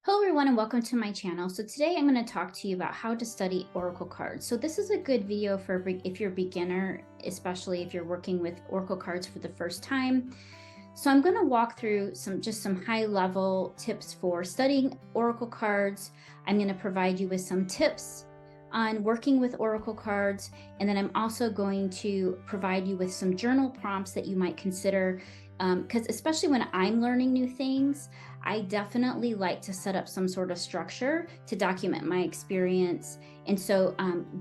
Hello everyone and welcome to my channel. So today I'm going to talk to you about how to study oracle cards. So this is a good video for if you're a beginner, especially if you're working with oracle cards for the first time. So I'm going to walk through some high level tips for studying oracle cards. I'm going to provide you with some tips on working with oracle cards, and then I'm also going to provide you with some journal prompts that you might consider, because especially when I'm learning new things, I definitely like to set up some sort of structure to document my experience. And so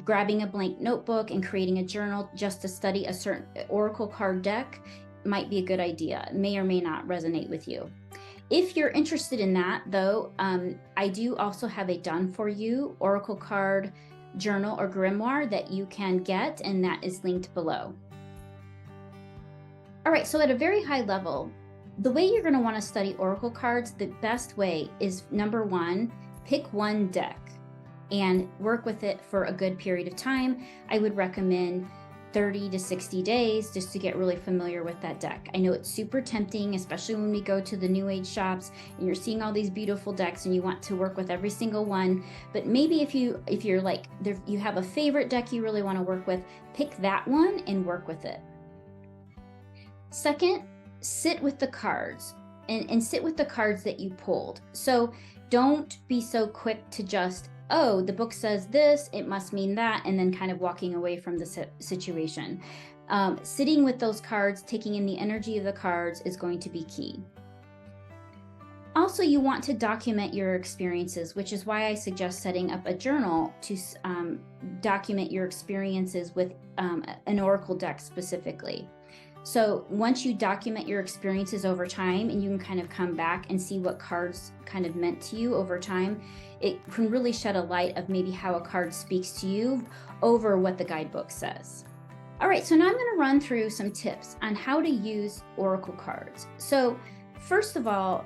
grabbing a blank notebook and creating a journal just to study a certain oracle card deck might be a good idea. It may or may not resonate with you. If you're interested in that, though, I do also have a done for you oracle card journal or grimoire that you can get, and that is linked below. All right, so at a very high level, the way you're going to want to study oracle cards, the best way is number one, pick one deck and work with it for a good period of time. I would recommend 30 to 60 days just to get really familiar with that deck. I know it's super tempting, especially when we go to the new age shops and you're seeing all these beautiful decks and you want to work with every single one. But maybe if you're like, you have a favorite deck you really want to work with, pick that one and work with it. Second, sit with the cards and sit with the cards that you pulled. So don't be so quick to just, oh, the book says this, it must mean that, and then kind of walking away from the situation. Sitting with those cards, taking in the energy of the cards is going to be key. Also, you want to document your experiences, which is why I suggest setting up a journal to document your experiences with an oracle deck specifically. So once you document your experiences over time and you can kind of come back and see what cards kind of meant to you over time, it can really shed a light of maybe how a card speaks to you over what the guidebook says. All right, so now I'm going to run through some tips on how to use oracle cards. So first of all,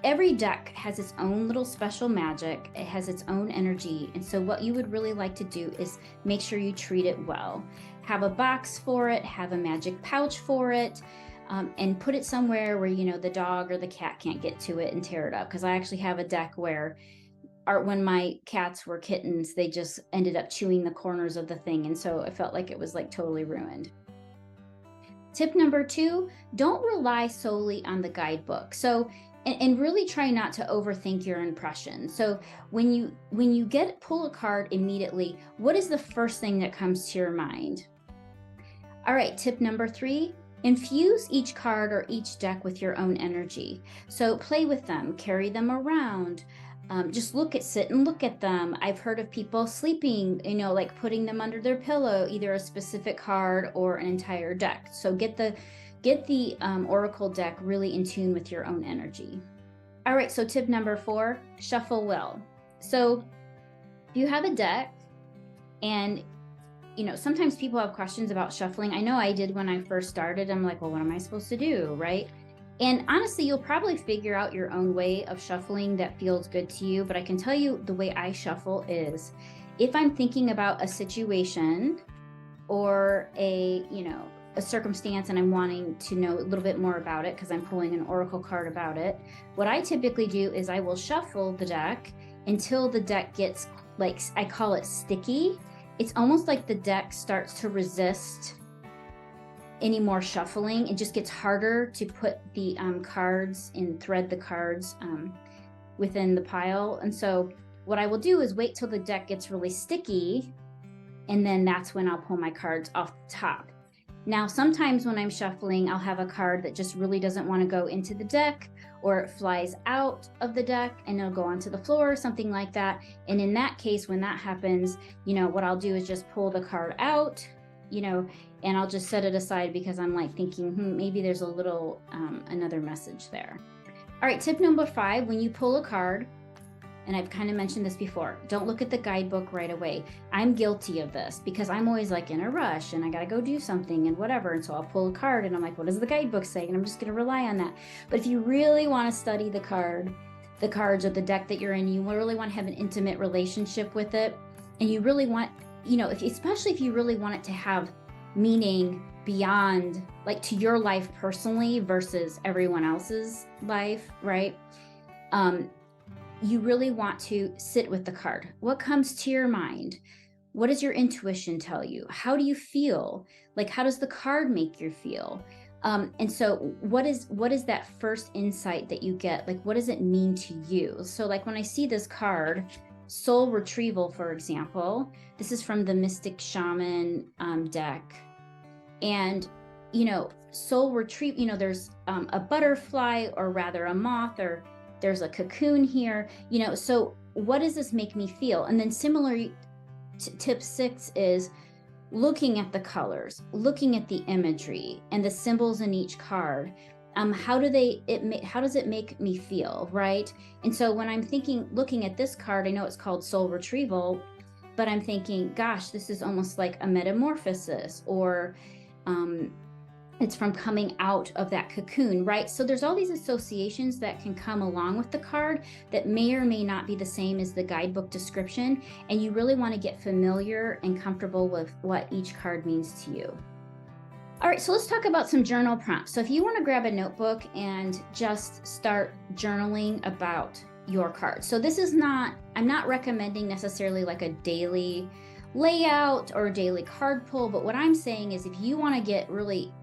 every deck has its own little special magic. It has its own energy. And so what you would really like to do is make sure you treat it well. Have a box for it, have a magic pouch for it, and put it somewhere where, the dog or the cat can't get to it and tear it up. Because I actually have a deck where when my cats were kittens, they just ended up chewing the corners of the thing. And so I felt like it was like totally ruined. Tip number 2, don't rely solely on the guidebook. So and really try not to overthink your impression. So when you pull a card immediately, what is the first thing that comes to your mind? All right, tip number 3, infuse each card or each deck with your own energy. So play with them, carry them around. Just sit and look at them. I've heard of people sleeping, like putting them under their pillow, either a specific card or an entire deck. So get the oracle deck really in tune with your own energy. All right, so tip number 4, shuffle well. So if you have a deck and sometimes people have questions about shuffling. I know I did when I first started. I'm like, well, what am I supposed to do, right? And honestly, you'll probably figure out your own way of shuffling that feels good to you. But I can tell you the way I shuffle is if I'm thinking about a situation or a circumstance and I'm wanting to know a little bit more about it because I'm pulling an oracle card about it, what I typically do is I will shuffle the deck until the deck gets, like, I call it sticky. It's almost like the deck starts to resist any more shuffling. It just gets harder to put the cards and thread the cards within the pile. And so what I will do is wait till the deck gets really sticky, and then that's when I'll pull my cards off the top. Now, sometimes when I'm shuffling, I'll have a card that just really doesn't want to go into the deck, or it flies out of the deck and it'll go onto the floor or something like that. And in that case, when that happens, what I'll do is just pull the card out, and I'll just set it aside because I'm like thinking, maybe there's a little, another message there. All right, tip number 5, when you pull a card, and I've kind of mentioned this before, don't look at the guidebook right away. I'm guilty of this because I'm always like in a rush and I got to go do something and whatever. And so I'll pull a card and I'm like, what does the guidebook say? And I'm just going to rely on that. But if you really want to study the cards or the deck that you're in, you really want to have an intimate relationship with it. And you really want, especially if you really want it to have meaning beyond, like, to your life personally versus everyone else's life, right? you really want to sit with the card. What comes to your mind? What does your intuition tell you? How do you feel? Like, how does the card make you feel? And so what is that first insight that you get? Like, what does it mean to you? So like when I see this card, Soul Retrieval, for example, this is from the Mystic Shaman deck. And, soul retrieve, there's a butterfly, or rather a moth, or there's a cocoon here, so what does this make me feel? And then similarly, tip 6 is looking at the colors, looking at the imagery and the symbols in each card. How does it make me feel, right? And so when I'm looking at this card, I know it's called Soul Retrieval, but I'm thinking, gosh, this is almost like a metamorphosis, or it's from coming out of that cocoon, right? So there's all these associations that can come along with the card that may or may not be the same as the guidebook description. And you really want to get familiar and comfortable with what each card means to you. All right, so let's talk about some journal prompts. So if you want to grab a notebook and just start journaling about your cards. So this is I'm not recommending necessarily like a daily layout or a daily card pull, but what I'm saying is if you want to get really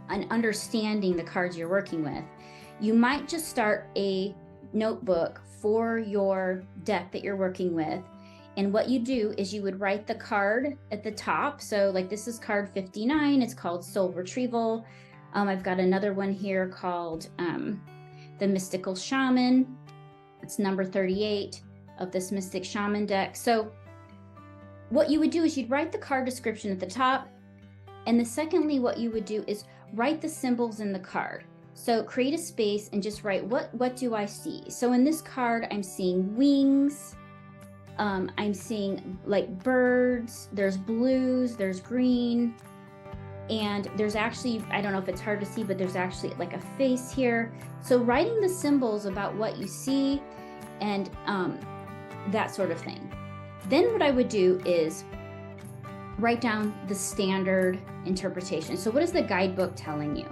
an understanding the cards you're working with, you might just start a notebook for your deck that you're working with. And what you do is you would write the card at the top. So like this is card 59, it's called Soul Retrieval. I've got another one here called the Mystical Shaman. It's number 38 of this Mystic Shaman deck. So what you would do is you'd write the card description at the top. And then secondly, what you would do is write the symbols in the card. So create a space and just write, what do I see? So in this card, I'm seeing wings. I'm seeing like birds, there's blues, there's green, and there's actually, I don't know if it's hard to see, but there's actually like a face here. So writing the symbols about what you see and that sort of thing. Then what I would do is write down the standard interpretation. So what is the guidebook telling you?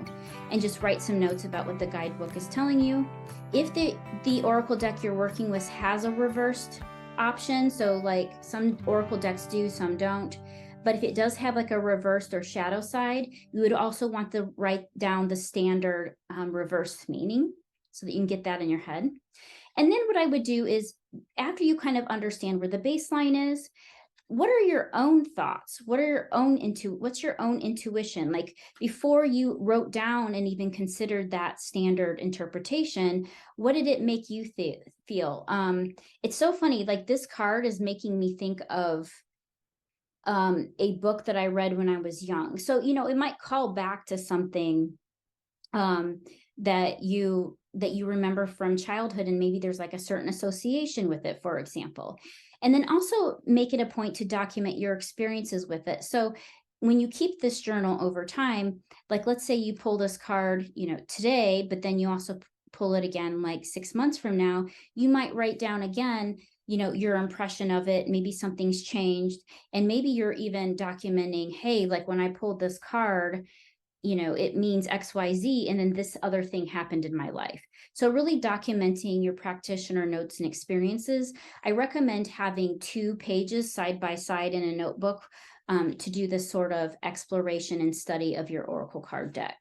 And just write some notes about what the guidebook is telling you. If the Oracle deck you're working with has a reversed option, so like some Oracle decks do, some don't, but if it does have like a reversed or shadow side, you would also want to write down the standard reversed meaning so that you can get that in your head. And then what I would do is, after you kind of understand where the baseline is, what are your own thoughts? What's your own intuition? Like before you wrote down and even considered that standard interpretation, what did it make you feel? It's so funny, like this card is making me think of a book that I read when I was young. So, it might call back to something that you remember from childhood, and maybe there's like a certain association with it, for example. And then also make it a point to document your experiences with it. So when you keep this journal over time, like let's say you pull this card, today, but then you also pull it again like 6 months from now, you might write down again, your impression of it. Maybe something's changed, and maybe you're even documenting, hey, like when I pulled this card, it means XYZ, and then this other thing happened in my life. So really documenting your practitioner notes and experiences. I recommend having 2 pages side by side in a notebook to do this sort of exploration and study of your Oracle card deck.